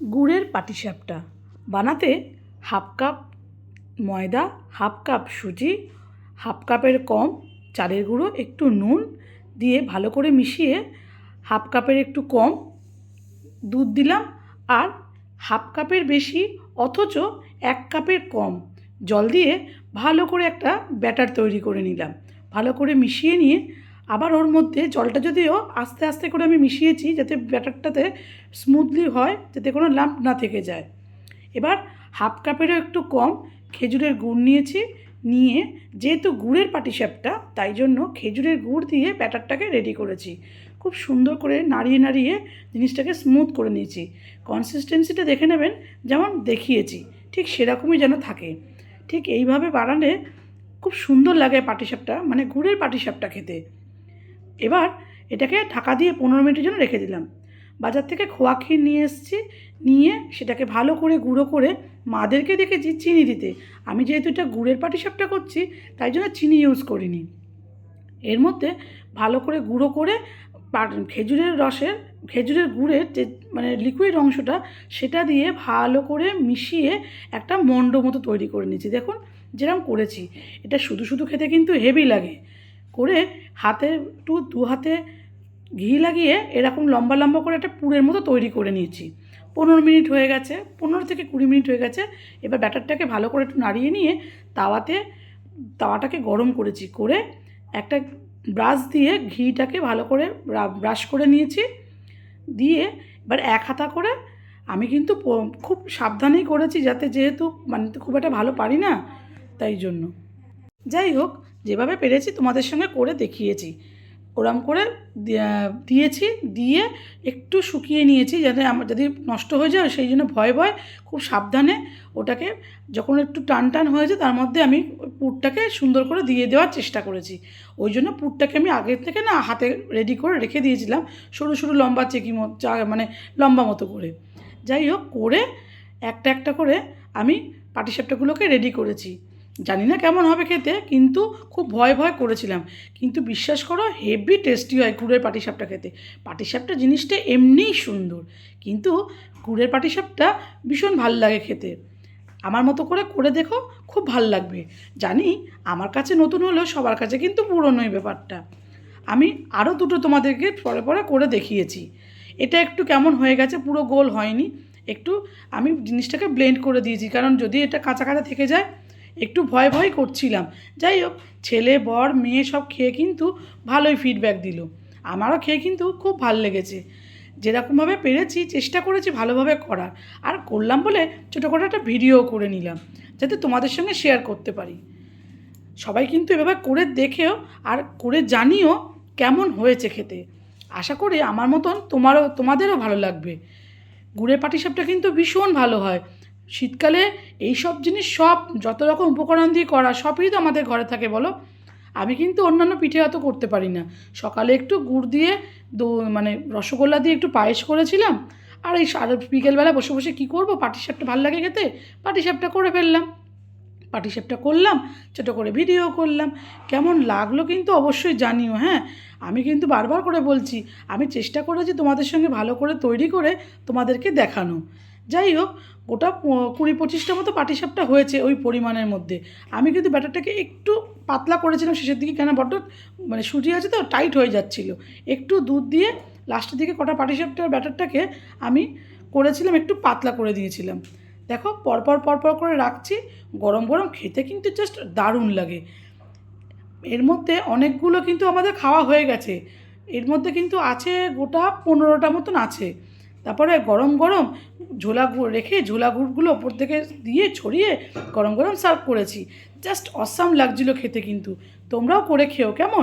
গুড়ের পাটিসাপটা বানাতে half cup ময়দা, হাফ কাপ সুজি, হাফ কাপের কম চালের গুঁড়ো, একটু নুন দিয়ে ভালো করে মিশিয়ে হাফ কাপের একটু কম দুধ দিলাম আর হাফ কাপের বেশি অথচ 1 কাপের কম জল দিয়ে ভালো করে একটা ব্যাটার তৈরি করে নিলাম। ভালো করে মিশিয়ে নিয়ে আবার ওর মধ্যে জলটা যদিও আস্তে আস্তে করে আমি মিশিয়েছি যাতে ব্যাটারটাতে স্মুথলি হয়, যাতে কোনো লাম্প না থেকে যায়। এবার হাফ কাপেরও একটু কম খেজুরের গুড় নিয়েছি, নিয়ে যেহেতু গুড়ের পাটিসাপটা তাই জন্য খেজুরের গুড় দিয়ে ব্যাটারটাকে রেডি করেছি। খুব সুন্দর করে নাড়িয়ে নাড়িয়ে জিনিসটাকে স্মুথ করে নিয়েছি। কনসিস্টেন্সিটা দেখে নেবেন, যেমন দেখিয়েছি ঠিক সেরকমই যেন থাকে। ঠিক এইভাবে বানালে খুব সুন্দর লাগে পাটিসাপটা, মানে গুড়ের পাটিসাপটা খেতে। এবার এটাকে ঢাকা দিয়ে 15 মিনিটের জন্য রেখে দিলাম। বাজার থেকে খোয়া ক্ষীর নিয়ে এসেছি, নিয়ে সেটাকে ভালো করে গুঁড়ো করে মাদেরকে দেখেছি চিনি দিতে। আমি যেহেতু এটা গুড়ের পাটিসাপটা করছি তাই জন্য চিনি ইউজ করিনি। এর মধ্যে ভালো করে গুঁড়ো করে খেজুরের গুড়ের যে মানে লিকুইড অংশটা সেটা দিয়ে ভালো করে মিশিয়ে একটা মণ্ড মতো তৈরি করে নিয়েছি। দেখুন যেরকম করেছি, এটা শুধু শুধু খেতে কিন্তু হেভি লাগে। করে হাতে একটু দু হাতে ঘি লাগিয়ে এরকম লম্বা লম্বা করে একটা পুরের মতো তৈরি করে নিয়েছি। 15 মিনিট হয়ে গেছে, 15 থেকে 20 মিনিট হয়ে গেছে। এবার ব্যাটারটাকে ভালো করে একটু নাড়িয়ে নিয়ে তাওয়াটাকে গরম করেছি, করে একটা ব্রাশ দিয়ে ঘিটাকে ভালো করে ব্রাশ করে নিয়েছি। দিয়ে এবার এক হাতা করে আমি কিন্তু খুব সাবধানেই করেছি, যাতে যেহেতু মানে খুব একটা ভালো পারি না তাই জন্য। যাই হোক, যেভাবে পেরেছি তোমাদের সঙ্গে করে দেখিয়েছি। ওরম করে দিয়েছি, দিয়ে একটু শুকিয়ে নিয়েছি যাতে আমার যদি নষ্ট হয়ে যায় সেই জন্য ভয়ে ভয়ে খুব সাবধানে ওটাকে যখন একটু টান টান হয়েছে তার মধ্যে আমি পুরটাকে সুন্দর করে দিয়ে দেওয়ার চেষ্টা করেছি। ওই জন্য পুরটাকে আমি আগের থেকে না হাতে রেডি করে রেখে দিয়েছিলাম, সরু সরু লম্বা মানে লম্বা মতো করে। যাই হোক, করে একটা একটা করে আমি পাটিসাপটাগুলোকে রেডি করেছি। জানি না কেমন হবে খেতে, কিন্তু খুব ভয় ভয় করেছিলাম। কিন্তু বিশ্বাস করো হেভি টেস্টি হয় গুড়ের পাটিসাপটা খেতে। পাটিসাপটা জিনিসটা এমনিই সুন্দর, কিন্তু গুড়ের পাটিসাপটা ভীষণ ভাল লাগে খেতে। আমার মতো করে করে দেখো, খুব ভাল লাগবে। জানি আমার কাছে নতুন হলেও সবার কাছে কিন্তু পুরনো এই ব্যাপারটা। আমি আরও দুটো তোমাদেরকে পরে পরে করে দেখিয়েছি। এটা একটু কেমন হয়ে গেছে, পুরো গোল হয়নি, একটু আমি জিনিসটাকে ব্লেন্ড করে দিয়েছি, কারণ যদি এটা কাঁচা কাঁচা থেকে যায় একটু ভয় ভয় করছিলাম। যাই হোক, ছেলে বর মেয়ে সব খেয়ে কিন্তু ভালোই ফিডব্যাক দিল। আমারও খেয়ে কিন্তু খুব ভাল লেগেছে। যেরকমভাবে পেরেছি চেষ্টা করেছি ভালোভাবে করার, আর করলাম বলে ছোটো করে একটা ভিডিও করে নিলাম যাতে তোমাদের সঙ্গে শেয়ার করতে পারি। সবাই কিন্তু এভাবে করে দেখেও আর করে জানিও কেমন হয়েছে খেতে। আশা করি আমার মতন তোমাদেরও ভালো লাগবে। গুড়ের পাটিসাপটা কিন্তু ভীষণ ভালো হয়। শীতকালে এই সব জিনিস সব যত রকম উপকরণ দিয়ে করা সবই তো আমাদের ঘরে থাকে বলো। আমি কিন্তু অন্যান্য পিঠে অত করতে পারি না। সকালে একটু গুড় দিয়ে মানে রসগোল্লা দিয়ে একটু পায়েস করেছিলাম, আর বিকেলবেলা বসে বসে কী করবো, পাটিসাপটা ভালো লাগে খেতে, পাটিসাপটা করে ফেললাম। পাটিসাপটা করলাম, ছোটো করে ভিডিও করলাম। কেমন লাগলো কিন্তু অবশ্যই জানিও। হ্যাঁ, আমি কিন্তু বারবার করে বলছি, আমি চেষ্টা করেছি তোমাদের সঙ্গে ভালো করে তৈরি করে তোমাদেরকে দেখানো। যাই হোক, ওটা 20-25টা মতো পাটিসাপটা হয়েছে ওই পরিমাণের মধ্যে। আমি কিন্তু ব্যাটারটাকে একটু পাতলা করেছিলাম শেষের দিকে, কেন বড্ড মানে সুজি আছে তো টাইট হয়ে যাচ্ছিলো। একটু দুধ দিয়ে লাস্টের দিকে কটা পাটিসাপটার ব্যাটারটাকে আমি করেছিলাম, একটু পাতলা করে দিয়েছিলাম। দেখো পরপর পরপর করে রাখছি, গরম গরম খেতে কিন্তু জাস্ট দারুণ লাগে। এর মধ্যে অনেকগুলো কিন্তু আমাদের খাওয়া হয়ে গেছে, এর মধ্যে কিন্তু আছে গোটা 15টা মতন আছে। তারপরে গরম গরম ঝোলা গুড় রেখে ঝোলা গুড়গুলো ওপর থেকে দিয়ে ছড়িয়ে গরম গরম সার্ভ করেছি। জাস্ট অসাম লাগছিলো খেতে। কিন্তু তোমরাও করে খেও কেমন।